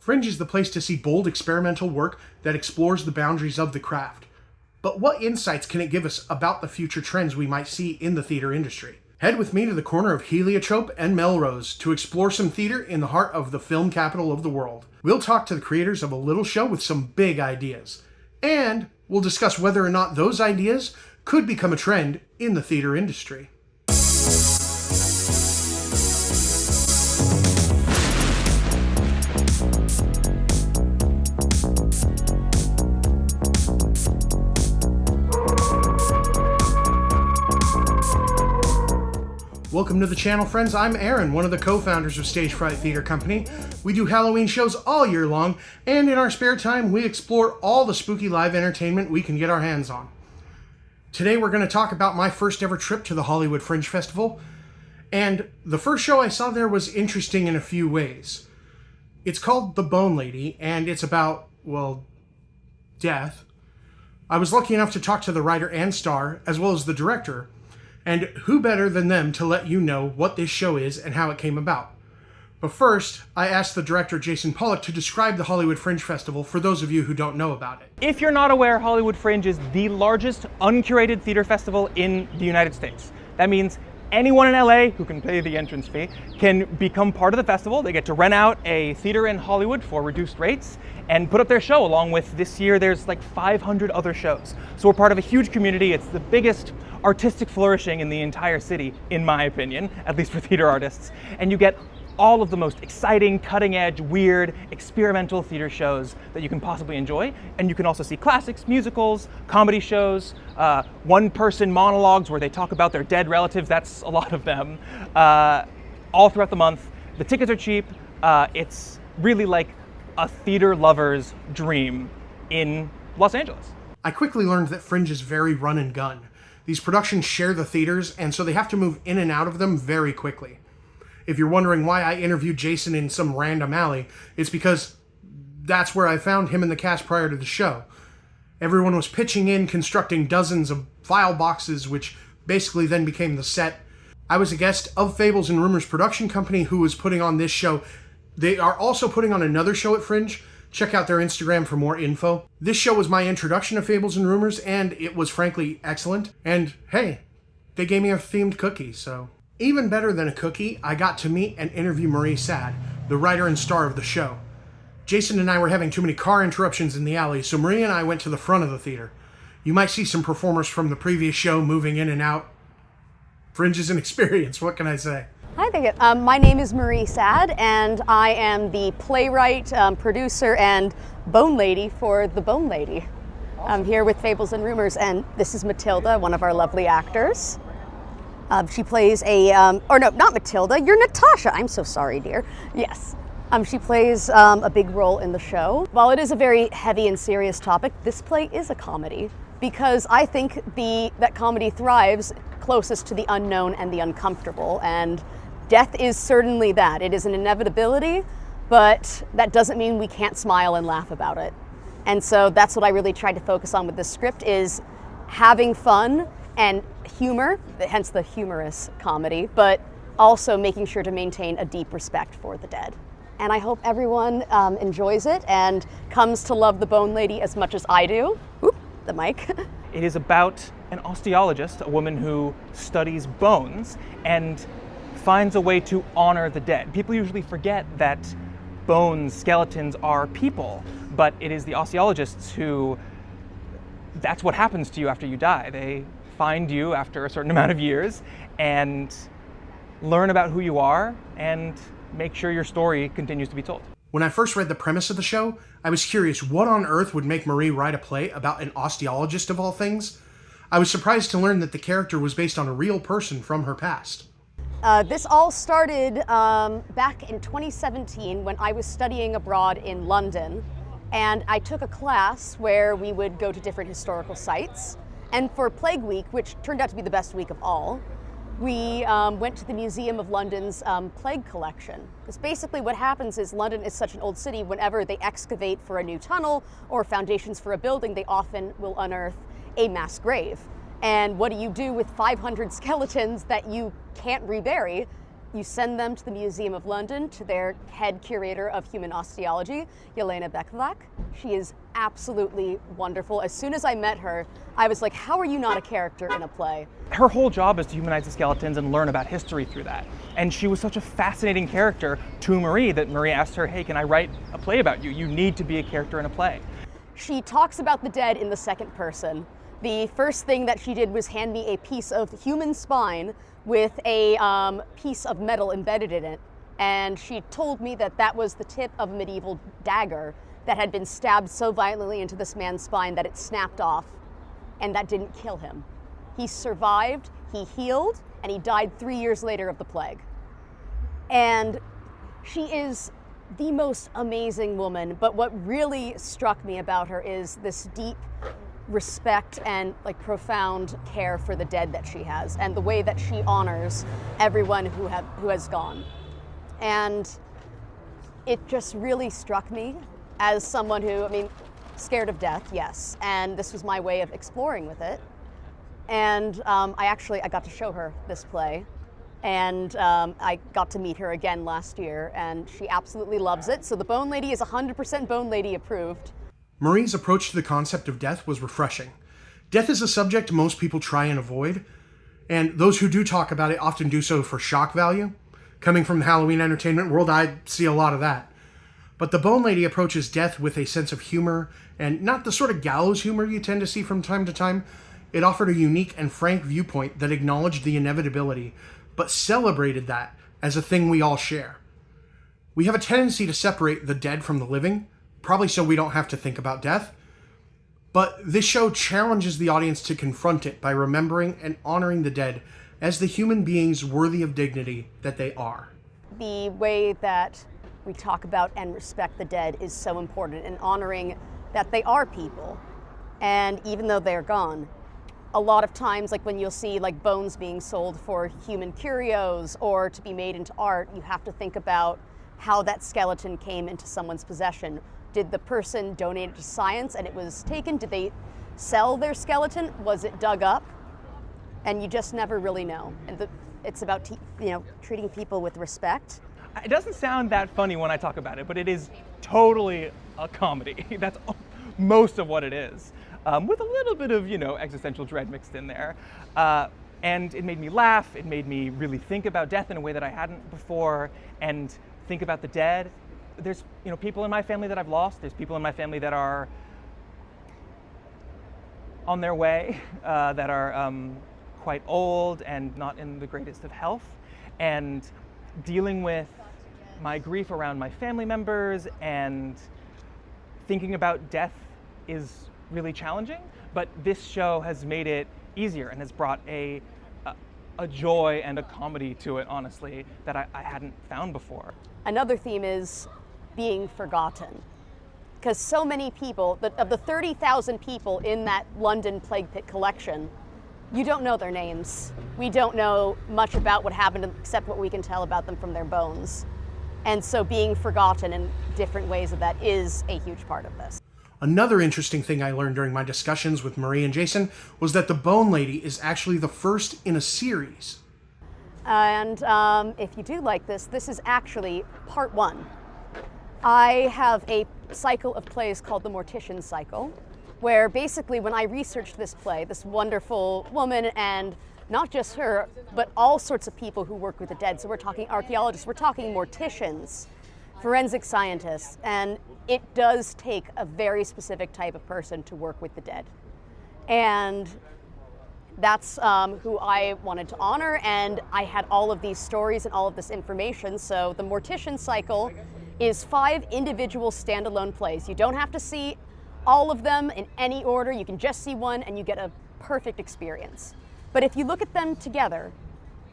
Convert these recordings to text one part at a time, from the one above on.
Fringe is the place to see bold experimental work that explores the boundaries of the craft. But what insights can it give us about the future trends we might see in the theater industry? Head with me to the corner of Heliotrope and Melrose to explore some theater in the heart of the film capital of the world. We'll talk to the creators of a little show with some big ideas. And we'll discuss whether or not those ideas could become a trend in the theater industry. Welcome to the channel, friends. I'm Aaron, one of the co-founders of Stage Fright Theater Company. We do Halloween shows all year long, and in our spare time, we explore all the spooky live entertainment we can get our hands on. Today, we're going to talk about my first ever trip to the Hollywood Fringe Festival, and the first show I saw there was interesting in a few ways. It's called The Bone Lady, and it's about, well, death. I was lucky enough to talk to the writer and star, as well as the director, and who better than them to let you know what this show is and how it came about. But first, I asked the director, Jason Pollock, to describe the Hollywood Fringe Festival for those of you who don't know about it. If you're not aware, Hollywood Fringe is the largest uncurated theater festival in the United States. That means anyone in LA who can pay the entrance fee can become part of the festival. They get to rent out a theater in Hollywood for reduced rates and put up their show, along with, this year there's like 500 other shows. So we're part of a huge community. It's the biggest artistic flourishing in the entire city, in my opinion, at least for theater artists. And you get all of the most exciting, cutting-edge, weird, experimental theater shows that you can possibly enjoy. And you can also see classics, musicals, comedy shows, one-person monologues where they talk about their dead relatives. That's a lot of them. All throughout the month. The tickets are cheap. It's really like a theater lover's dream in Los Angeles. I quickly learned that Fringe is very run and gun. These productions share the theaters, and so they have to move in and out of them very quickly. If you're wondering why I interviewed Jason in some random alley, it's because that's where I found him and the cast prior to the show. Everyone was pitching in, constructing dozens of file boxes, which basically then became the set. I was a guest of Fables and Rumors production company who was putting on this show. They are also putting on another show at Fringe. Check out their Instagram for more info. This show was my introduction to Fables and Rumors, and it was frankly excellent. And hey, they gave me a themed cookie, so. Even better than a cookie, I got to meet and interview Marie Sad, the writer and star of the show. Jason and I were having too many car interruptions in the alley, so Marie and I went to the front of the theater. You might see some performers from the previous show moving in and out. Fringe is an experience, what can I say? Hi there. My name is Marie Sad, and I am the playwright, producer, and bone lady for The Bone Lady. Awesome. I'm here with Fables and Rumors, and this is Matilda, one of our lovely actors. She plays or no, not Matilda, you're Natasha. I'm so sorry, dear. Yes. She plays a big role in the show. While it is a very heavy and serious topic, this play is a comedy, because I think that comedy thrives closest to the unknown and the uncomfortable, and death is certainly that. It is an inevitability, but that doesn't mean we can't smile and laugh about it. And so that's what I really tried to focus on with this script, is having fun and humor, hence the humorous comedy, but also making sure to maintain a deep respect for the dead. And I hope everyone enjoys it and comes to love The Bone Lady as much as I do. Oop, the mic. It is about an osteologist, a woman who studies bones and finds a way to honor the dead. People usually forget that bones, skeletons are people, but it is the osteologists who, that's what happens to you after you die. They find you after a certain amount of years and learn about who you are and make sure your story continues to be told. When I first read the premise of the show, I was curious what on earth would make Marie write a play about an osteologist of all things. I was surprised to learn that the character was based on a real person from her past. This all started back in 2017 when I was studying abroad in London, and I took a class where we would go to different historical sites. And for Plague Week, which turned out to be the best week of all, we went to the Museum of London's plague collection. Because basically what happens is London is such an old city, whenever they excavate for a new tunnel or foundations for a building, they often will unearth a mass grave. And what do you do with 500 skeletons that you can't rebury? you send them to the Museum of London, to their head curator of human osteology, Jelena Bekovak. She is absolutely wonderful. As soon as I met her, I was like, how are you not a character in a play? Her whole job is to humanize the skeletons and learn about history through that. And she was such a fascinating character to Marie that Marie asked her, hey, can I write a play about you? You need to be a character in a play. She talks about the dead in the second person. The first thing that she did was hand me a piece of human spine with a piece of metal embedded in it. And she told me that that was the tip of a medieval dagger that had been stabbed so violently into this man's spine that it snapped off, and that didn't kill him. He survived, he healed, and he died 3 years later of the plague. And she is the most amazing woman, but what really struck me about her is this deep respect and like profound care for the dead that she has, and the way that she honors everyone who has gone. And it just really struck me as someone who, I mean, scared of death, yes, and this was my way of exploring with it. And I got to show her this play, and I got to meet her again last year, and she absolutely loves it. So the Bone Lady is 100% Bone Lady approved. Marie's approach to the concept of death was refreshing. Death is a subject most people try and avoid, and those who do talk about it often do so for shock value. Coming from the Halloween entertainment world, I see a lot of that. But the Bone Lady approaches death with a sense of humor, and not the sort of gallows humor you tend to see from time to time. It offered a unique and frank viewpoint that acknowledged the inevitability, but celebrated that as a thing we all share. We have a tendency to separate the dead from the living, probably so we don't have to think about death. But this show challenges the audience to confront it by remembering and honoring the dead as the human beings worthy of dignity that they are. The way that we talk about and respect the dead is so important, and honoring that they are people. And even though they're gone, a lot of times, like when you'll see like bones being sold for human curios or to be made into art, you have to think about how that skeleton came into someone's possession. Did the person donate it to science and it was taken? Did they sell their skeleton? Was it dug up? And you just never really know. And it's about treating people with respect. It doesn't sound that funny when I talk about it, but it is totally a comedy. That's most of what it is, with a little bit of existential dread mixed in there. And it made me laugh. It made me really think about death in a way that I hadn't before, and think about the dead. There's people in my family that I've lost. There's people in my family that are on their way, that are quite old and not in the greatest of health. And dealing with my grief around my family members and thinking about death is really challenging. But this show has made it easier and has brought a joy and a comedy to it, honestly, that I hadn't found before. Another theme is being forgotten. Because so many people, of the 30,000 people in that London Plague Pit collection, you don't know their names. We don't know much about what happened except what we can tell about them from their bones. And so being forgotten in different ways of that is a huge part of this. Another interesting thing I learned during my discussions with Marie and Jason was that the Bone Lady is actually the first in a series. And if you do like this is actually part 1. I have a cycle of plays called the Mortician Cycle, where basically when I researched this play, this wonderful woman, and not just her, but all sorts of people who work with the dead. So we're talking archaeologists, we're talking morticians, forensic scientists, and it does take a very specific type of person to work with the dead. And that's who I wanted to honor, and I had all of these stories and all of this information. So the Mortician Cycle is 5 individual standalone plays. You don't have to see all of them in any order. You can just see one and you get a perfect experience. But if you look at them together,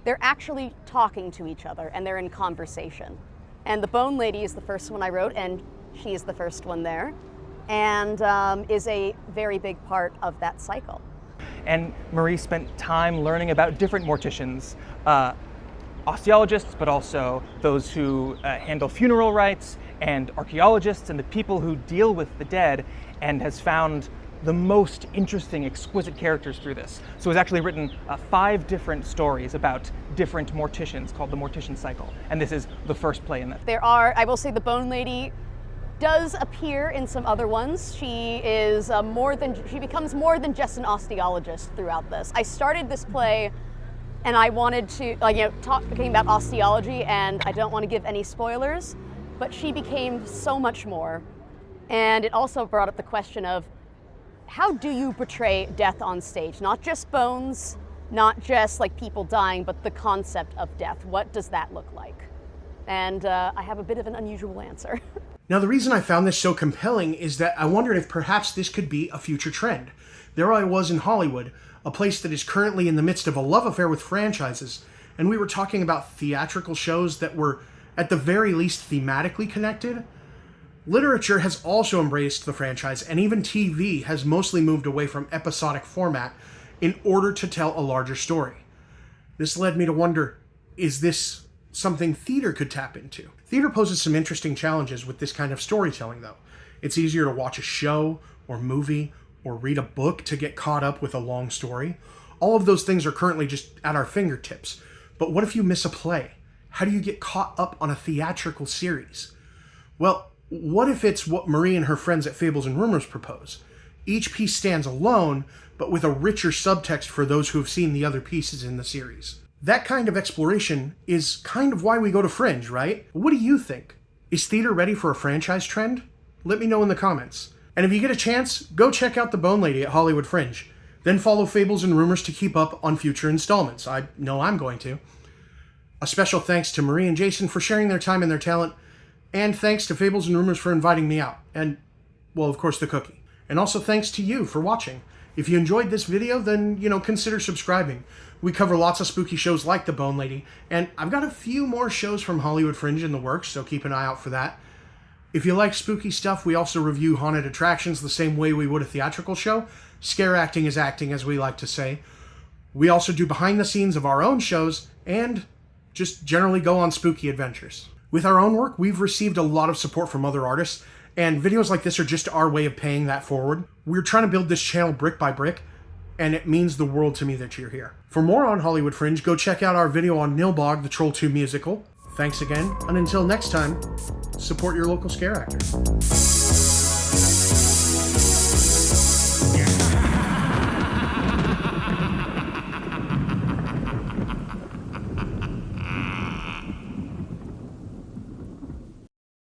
they're actually talking to each other and they're in conversation. And the Bone Lady is the first one I wrote, and she is the first one there, and is a very big part of that cycle. And Marie spent time learning about different morticians, osteologists, but also those who handle funeral rites, and archaeologists, and the people who deal with the dead, and has found the most interesting, exquisite characters through this. So he's actually written 5 different stories about different morticians called the Mortician Cycle. And this is the first play in that. I will say the Bone Lady does appear in some other ones. She is she becomes more than just an osteologist throughout this. I started this play and I wanted to, talking about osteology, and I don't want to give any spoilers, but she became so much more. And it also brought up the question of, how do you portray death on stage? Not just bones, not just like people dying, but the concept of death. What does that look like? And I have a bit of an unusual answer. Now, the reason I found this so compelling is that I wondered if perhaps this could be a future trend. There I was in Hollywood, a place that is currently in the midst of a love affair with franchises, and we were talking about theatrical shows that were, at the very least, thematically connected. Literature has also embraced the franchise, and even TV has mostly moved away from episodic format in order to tell a larger story. This led me to wonder, is this something theater could tap into? Theater poses some interesting challenges with this kind of storytelling, though. It's easier to watch a show or movie or read a book to get caught up with a long story. All of those things are currently just at our fingertips. But what if you miss a play? How do you get caught up on a theatrical series? Well, what if it's what Marie and her friends at Fables and Rumors propose? Each piece stands alone, but with a richer subtext for those who have seen the other pieces in the series. That kind of exploration is kind of why we go to Fringe, right? What do you think? Is theater ready for a franchise trend? Let me know in the comments. And if you get a chance, go check out The Bone Lady at Hollywood Fringe. Then follow Fables and Rumors to keep up on future installments. I know I'm going to. A special thanks to Marie and Jason for sharing their time and their talent. And thanks to Fables and Rumors for inviting me out. And, well, of course, the cookie. And also thanks to you for watching. If you enjoyed this video, then, consider subscribing. We cover lots of spooky shows like The Bone Lady, and I've got a few more shows from Hollywood Fringe in the works, so keep an eye out for that. If you like spooky stuff, we also review haunted attractions the same way we would a theatrical show. Scare acting is acting, as we like to say. We also do behind the scenes of our own shows, and just generally go on spooky adventures. With our own work, we've received a lot of support from other artists, and videos like this are just our way of paying that forward. We're trying to build this channel brick by brick, and it means the world to me that you're here. For more on Hollywood Fringe, go check out our video on Nilbog, the Troll 2 musical. Thanks again, and until next time, support your local scare actor.